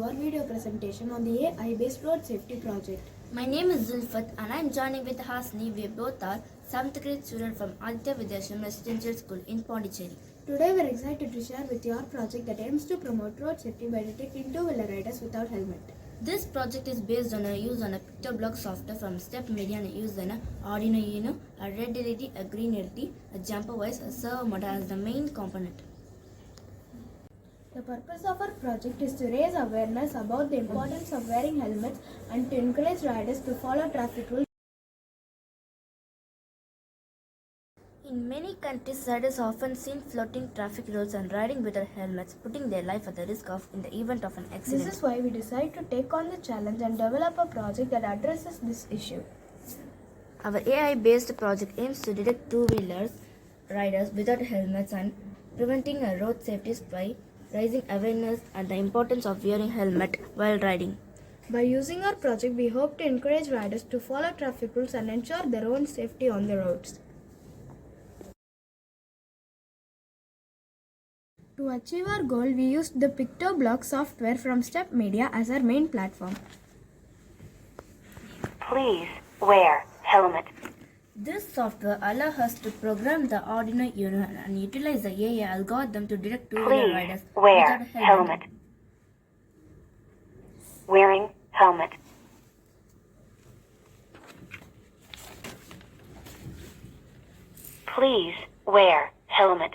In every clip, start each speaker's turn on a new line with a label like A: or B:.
A: our video presentation on the AI-based road safety project.
B: My name is Zulfat and I am joining with Hasni. We both are 7th grade students from Arduino Uno Residential School in Pondicherry.
A: Today we are excited to share with you our project that aims to promote road safety by detecting two-wheeler riders without helmet.
B: This project is based on a use on a Pictoblox software from StemPedia and used an Arduino Uno, a red LED, a green LED, a jumper wires, a servo motor as the main component.
A: The purpose of our project is to raise awareness about the importance of wearing helmets and to encourage riders to follow traffic rules.
B: In many countries, riders are often seen flouting traffic rules and riding without helmets, putting their life at the risk of in the event of an accident.
A: This is why we decided to take on the challenge and develop a project that addresses this issue.
B: Our AI-based project aims to detect two-wheelers riders without helmets and preventing a road safety by raising awareness and the importance of wearing helmet while riding.
A: By using our project, we hope to encourage riders to follow traffic rules and ensure their own safety on the roads. To achieve our goal, we used the Pictoblox software from StemPedia as our main platform.
C: Please wear helmet.
B: This software allows us to program the Arduino Uno and utilize the AI algorithm to detect two-wheeler riders
C: wear
B: without a helmet.
C: Wearing helmet. Please wear helmet.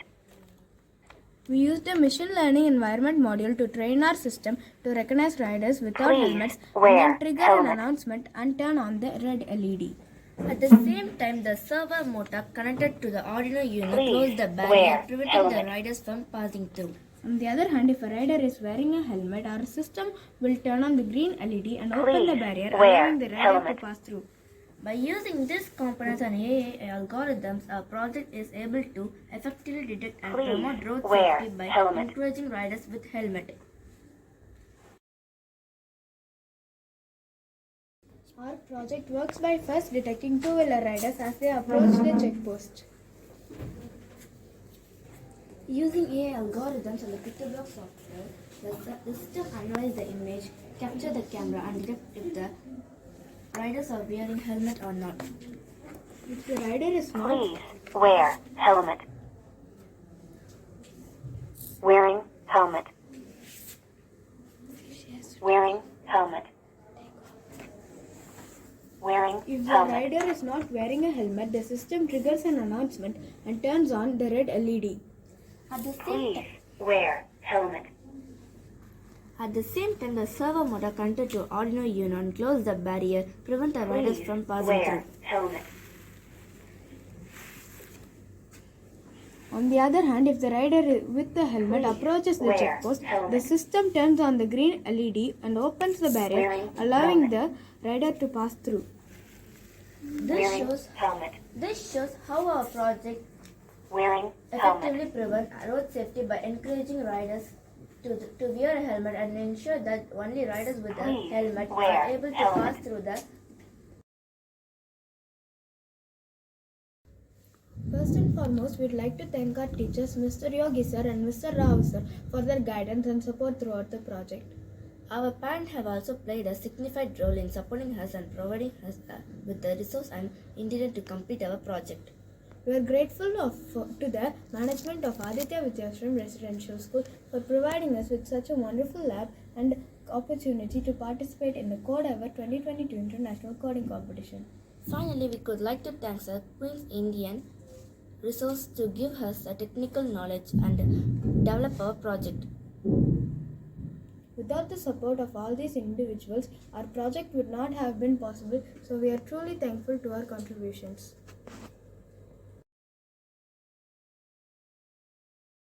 A: We used a machine learning environment module to train our system to recognize riders without helmets and then trigger an announcement and turn on the red LED.
B: At the same time, the servo motor connected to the Arduino Uno closed the barrier, preventing the riders from passing through.
A: On the other hand, if a rider is wearing a helmet, our system will turn on the green LED and open the barrier, allowing the rider to pass through.
B: By using these components and AI algorithms, our project is able to effectively detect and promote road safety by encouraging riders with helmet.
A: Our project works by first detecting two-wheeler riders as they approach the checkpost.
B: Using AI algorithms and the Pictoblox software, the system analyzes the image, capture the camera and detect if the riders are wearing helmet or not.
A: If the rider is not,
C: please wear helmet. Wearing helmet. Wearing helmet. Wearing
A: if the
C: helmet.
A: rider is not wearing a helmet, the system triggers an announcement and turns on the red LED.
C: Please wear helmet.
B: At the same time, the servo motor connected to Arduino Uno and close the barrier, prevent the riders from passing through.
C: Helmet.
A: On the other hand, if the rider with the helmet approaches the checkpost, the system turns on the green LED and opens the barrier, allowing the rider to pass through.
B: This shows how our project
C: Wearing
B: effectively prevent road safety by encouraging riders to wear a helmet and ensure that only riders with a helmet are able to pass through the.
A: First and foremost, we'd like to thank our teachers, Mr. Yogi sir and Mr. Rao sir, for their guidance and support throughout the project.
B: Our parents have also played a significant role in supporting us and providing us with the resource and internet to complete our project.
A: We are grateful to the management of Aditya Vidyashram Residential School for providing us with such a wonderful lab and opportunity to participate in the Code Ever 2022 International Coding Competition.
B: Finally, we could like to thank the Queen's Indian Resource to give us the technical knowledge and develop our project.
A: Without the support of all these individuals, our project would not have been possible, so we are truly thankful to our contributions.